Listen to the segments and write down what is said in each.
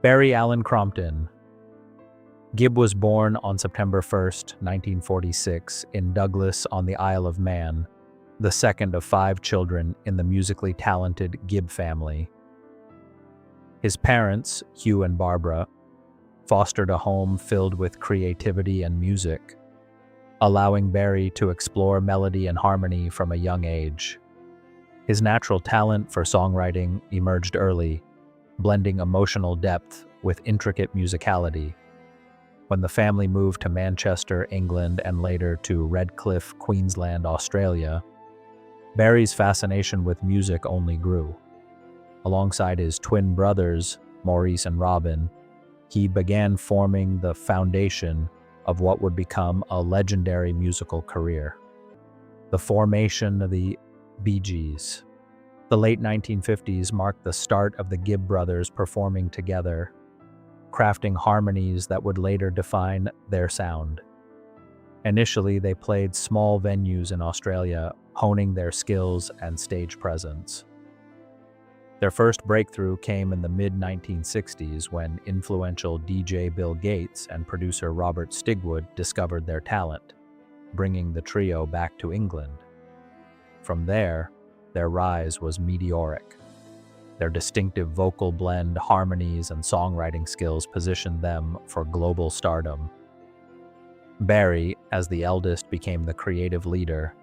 Barry Allen Crompton. Gibb was born on September 1st, 1946, in Douglas on the Isle of Man, the second of 5 children in the musically talented Gibb family. His parents, Hugh and Barbara, fostered a home filled with creativity and music, allowing Barry to explore melody and harmony from a young age. His natural talent for songwriting emerged early, blending emotional depth with intricate musicality. When the family moved to Manchester, England, and later to Redcliffe, Queensland, Australia, Barry's fascination with music only grew. Alongside his twin brothers, Maurice and Robin, he began forming the foundation of what would become a legendary musical career. The formation of the Bee Gees. The late 1950s marked the start of the Gibb brothers performing together, crafting harmonies that would later define their sound. Initially, they played small venues in Australia, honing their skills and stage presence. Their first breakthrough came in the mid-1960s when influential DJ Bill Gates and producer Robert Stigwood discovered their talent, bringing the trio back to England. From there, their rise was meteoric. Their distinctive vocal blend, harmonies, and songwriting skills positioned them for global stardom. Barry, as the eldest, became the creative leader,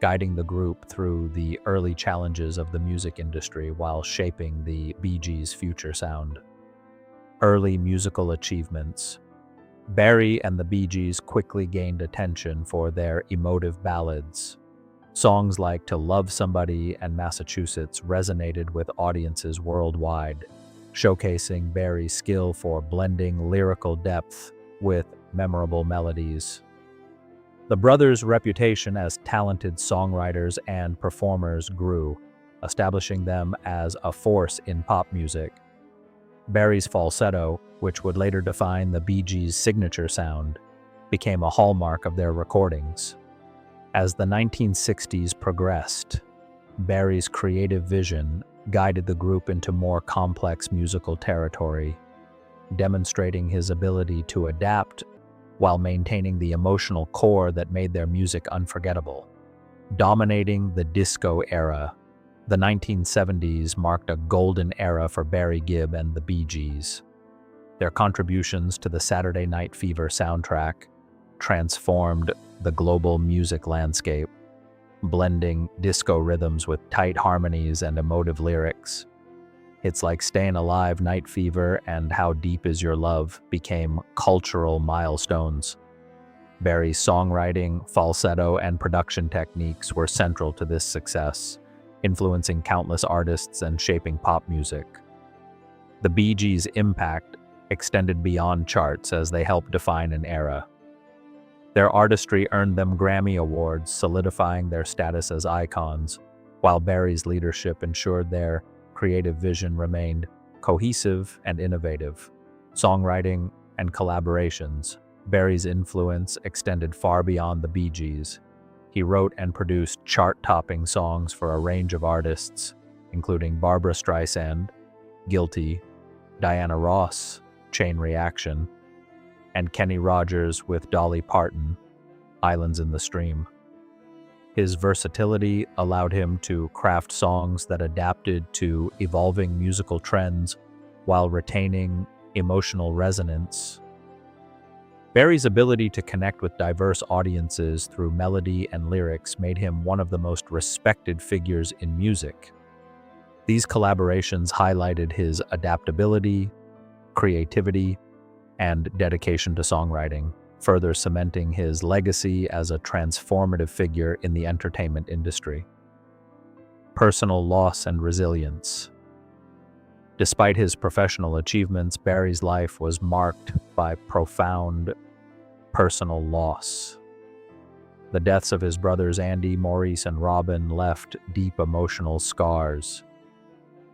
guiding the group through the early challenges of the music industry while shaping the Bee Gees' future sound. Early musical achievements. Barry and the Bee Gees quickly gained attention for their emotive ballads. Songs like To Love Somebody and Massachusetts resonated with audiences worldwide, showcasing Barry's skill for blending lyrical depth with memorable melodies. The brothers' reputation as talented songwriters and performers grew, establishing them as a force in pop music. Barry's falsetto, which would later define the Bee Gees' signature sound, became a hallmark of their recordings. As the 1960s progressed, Barry's creative vision guided the group into more complex musical territory, demonstrating his ability to adapt while maintaining the emotional core that made their music unforgettable. Dominating the disco era, the 1970s marked a golden era for Barry Gibb and the Bee Gees. Their contributions to the Saturday Night Fever soundtrack transformed the global music landscape, blending disco rhythms with tight harmonies and emotive lyrics. Hits like Stayin' Alive, Night Fever, and How Deep Is Your Love became cultural milestones. Barry's songwriting, falsetto, and production techniques were central to this success, influencing countless artists and shaping pop music. The Bee Gees' impact extended beyond charts as they helped define an era. Their artistry earned them Grammy Awards, solidifying their status as icons, while Barry's leadership ensured their creative vision remained cohesive and innovative. Songwriting and collaborations. Barry's influence extended far beyond the Bee Gees. He wrote and produced chart-topping songs for a range of artists, including Barbra Streisand, Guilty, Diana Ross, Chain Reaction, and Kenny Rogers with Dolly Parton, Islands in the Stream. His versatility allowed him to craft songs that adapted to evolving musical trends while retaining emotional resonance. Barry's ability to connect with diverse audiences through melody and lyrics made him one of the most respected figures in music. These collaborations highlighted his adaptability, creativity, and dedication to songwriting, further cementing his legacy as a transformative figure in the entertainment industry. Personal loss and resilience. Despite his professional achievements, Barry's life was marked by profound personal loss. The deaths of his brothers Andy, Maurice, and Robin left deep emotional scars.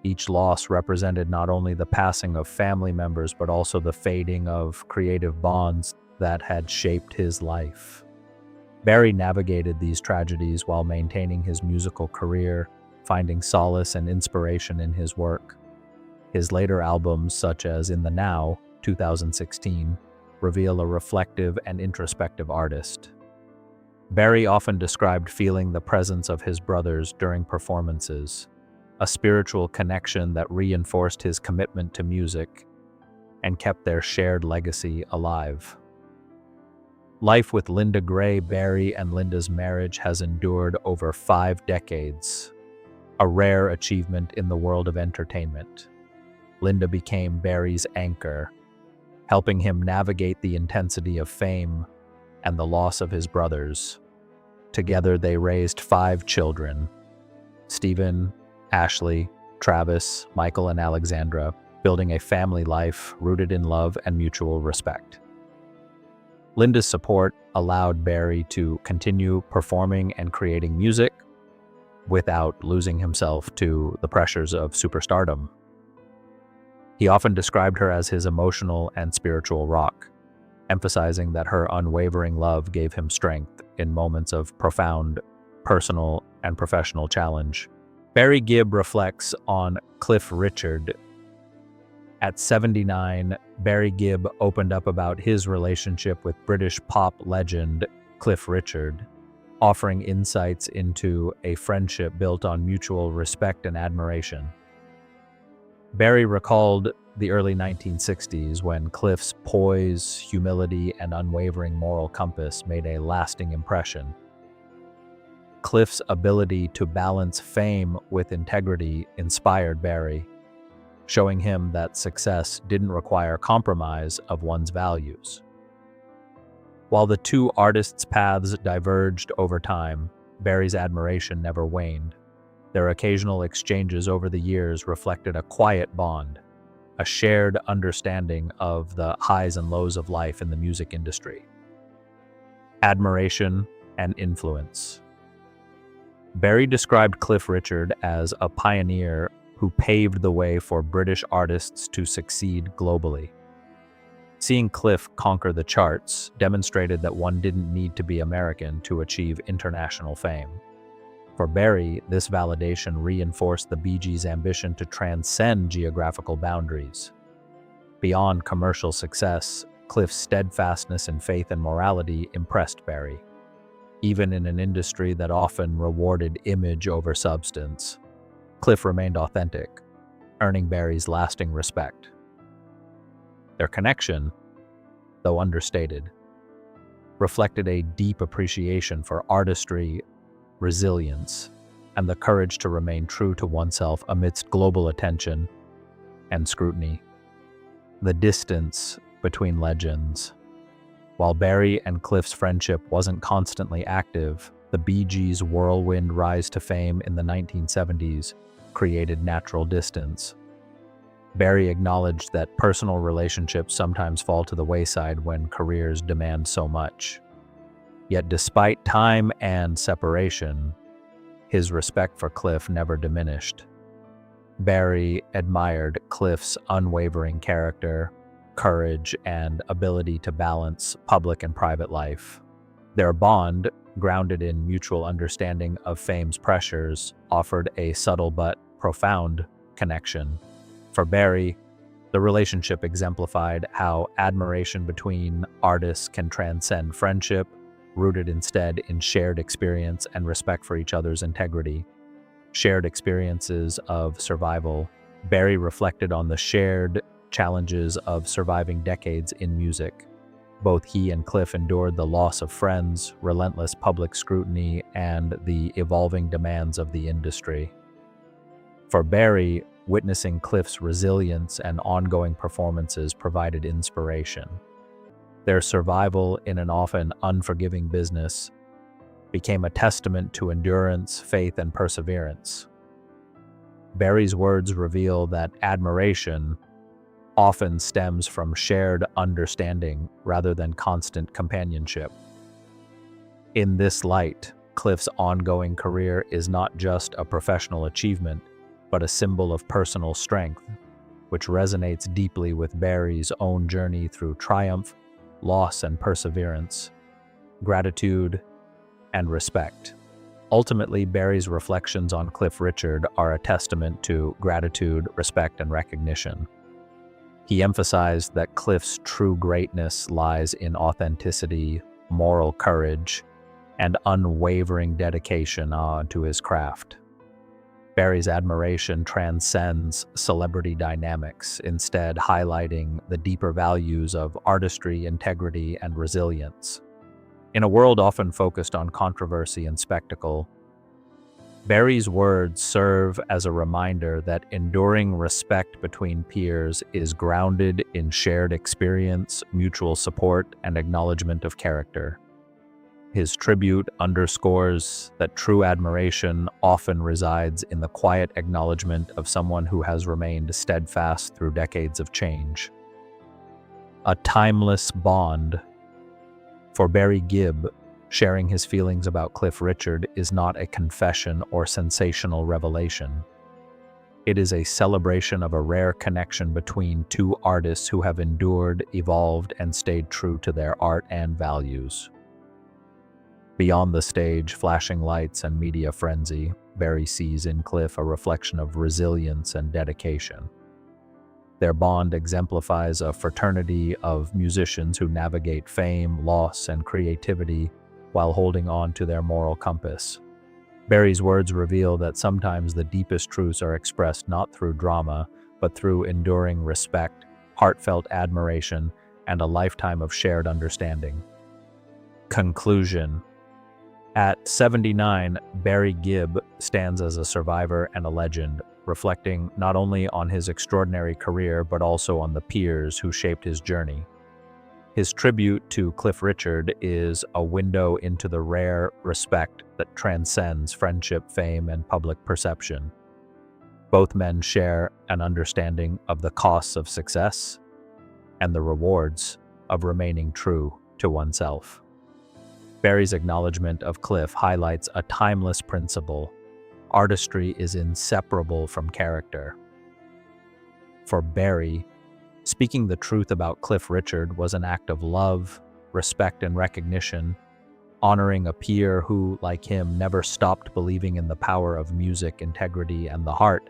Each loss represented not only the passing of family members, but also the fading of creative bonds that had shaped his life. Barry navigated these tragedies while maintaining his musical career, finding solace and inspiration in his work. His later albums, such as In the Now, 2016, reveal a reflective and introspective artist. Barry often described feeling the presence of his brothers during performances, a spiritual connection that reinforced his commitment to music and kept their shared legacy alive. Life with Linda Gray, Barry and Linda's marriage has endured over 5 decades, a rare achievement in the world of entertainment. Linda became Barry's anchor, helping him navigate the intensity of fame and the loss of his brothers. Together they raised 5 children: Stephen, Ashley, Travis, Michael, and Alexandra, building a family life rooted in love and mutual respect. Linda's support allowed Barry to continue performing and creating music without losing himself to the pressures of superstardom. He often described her as his emotional and spiritual rock, emphasizing that her unwavering love gave him strength in moments of profound personal and professional challenge. Barry Gibb reflects on Cliff Richard. At 79, Barry Gibb opened up about his relationship with British pop legend Cliff Richard, offering insights into a friendship built on mutual respect and admiration. Barry recalled the early 1960s when Cliff's poise, humility, and unwavering moral compass made a lasting impression. Cliff's ability to balance fame with integrity inspired Barry, showing him that success didn't require compromise of one's values. While the two artists' paths diverged over time, Barry's admiration never waned. Their occasional exchanges over the years reflected a quiet bond, a shared understanding of the highs and lows of life in the music industry. Admiration and influence. Barry described Cliff Richard as a pioneer who paved the way for British artists to succeed globally. Seeing Cliff conquer the charts demonstrated that one didn't need to be American to achieve international fame. For Barry, this validation reinforced the Bee Gees' ambition to transcend geographical boundaries. Beyond commercial success, Cliff's steadfastness in faith and morality impressed Barry. Even in an industry that often rewarded image over substance, Cliff remained authentic, earning Barry's lasting respect. Their connection, though understated, reflected a deep appreciation for artistry, resilience, and the courage to remain true to oneself amidst global attention and scrutiny. The distance between legends. While Barry and Cliff's friendship wasn't constantly active, the Bee Gees' whirlwind rise to fame in the 1970s created natural distance. Barry acknowledged that personal relationships sometimes fall to the wayside when careers demand so much. Yet despite time and separation, his respect for Cliff never diminished. Barry admired Cliff's unwavering character, courage, and ability to balance public and private life. Their bond, grounded in mutual understanding of fame's pressures, offered a subtle but profound connection. For Barry, the relationship exemplified how admiration between artists can transcend friendship, rooted instead in shared experience and respect for each other's integrity. Shared experiences of survival. Barry reflected on the shared challenges of surviving decades in music. Both he and Cliff endured the loss of friends, relentless public scrutiny, and the evolving demands of the industry. For Barry, witnessing Cliff's resilience and ongoing performances provided inspiration. Their survival in an often unforgiving business became a testament to endurance, faith, and perseverance. Barry's words reveal that admiration often stems from shared understanding rather than constant companionship. In this light, Cliff's ongoing career is not just a professional achievement, but a symbol of personal strength, which resonates deeply with Barry's own journey through triumph, loss, and perseverance, gratitude, and respect. Ultimately, Barry's reflections on Cliff Richard are a testament to gratitude, respect, and recognition. He emphasized that Cliff's true greatness lies in authenticity, moral courage, and unwavering dedication to his craft. Barry's admiration transcends celebrity dynamics, instead highlighting the deeper values of artistry, integrity, and resilience. In a world often focused on controversy and spectacle, Barry's words serve as a reminder that enduring respect between peers is grounded in shared experience, mutual support, and acknowledgement of character. His tribute underscores that true admiration often resides in the quiet acknowledgement of someone who has remained steadfast through decades of change. A timeless bond. For Barry Gibb, sharing his feelings about Cliff Richard is not a confession or sensational revelation. It is a celebration of a rare connection between two artists who have endured, evolved, and stayed true to their art and values. Beyond the stage, flashing lights, and media frenzy, Barry sees in Cliff a reflection of resilience and dedication. Their bond exemplifies a fraternity of musicians who navigate fame, loss, and creativity while holding on to their moral compass. Barry's words reveal that sometimes the deepest truths are expressed not through drama, but through enduring respect, heartfelt admiration, and a lifetime of shared understanding. Conclusion. At 79, Barry Gibb stands as a survivor and a legend, reflecting not only on his extraordinary career but also on the peers who shaped his journey. His tribute to Cliff Richard is a window into the rare respect that transcends friendship, fame, and public perception. Both men share an understanding of the costs of success and the rewards of remaining true to oneself. Barry's acknowledgement of Cliff highlights a timeless principle: artistry is inseparable from character. For Barry, speaking the truth about Cliff Richard was an act of love, respect, and recognition, honoring a peer who, like him, never stopped believing in the power of music, integrity, and the heart.